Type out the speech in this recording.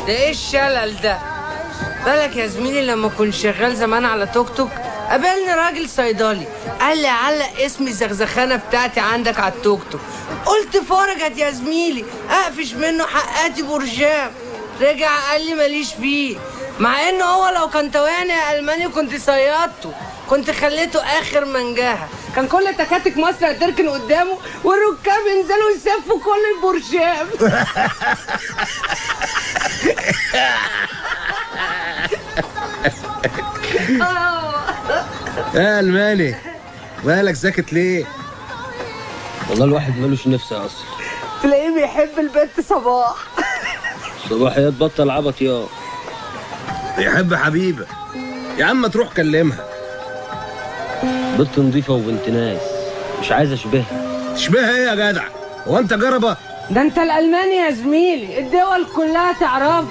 ده ايه الشلل ده؟ بالك يا زميلي لما كنت شغال زمان على توك توك قابلني راجل صيدلي قال لي علق اسم الزغزخانه بتاعتي عندك على التوك توك. قلت فرجت يا زميلي اقفش منه حقاتي برشام. رجع قال لي ماليش فيه، مع انه هو لو كان تواني يا الماني كنت صيادته، كنت خليته اخر منجاها. كان كل تكاتك مصر هتركن قدامه والركاب ينزلوا يسفوا كل البرشام. يا الماني مالك ساكت ليه؟ والله الواحد مالوش نفس اصلا. تلاقيه بيحب البنت صباح. صباح يا تبطل عبط يا يحب حبيبه يا عم، تروح كلمها. بنت نظيفه وبنت ناس، مش عايز اشبهها. تشبهها ايه يا جدع؟ هو انت جربه؟ ده انت الالماني يا زميلي، الدول كلها تعرفه.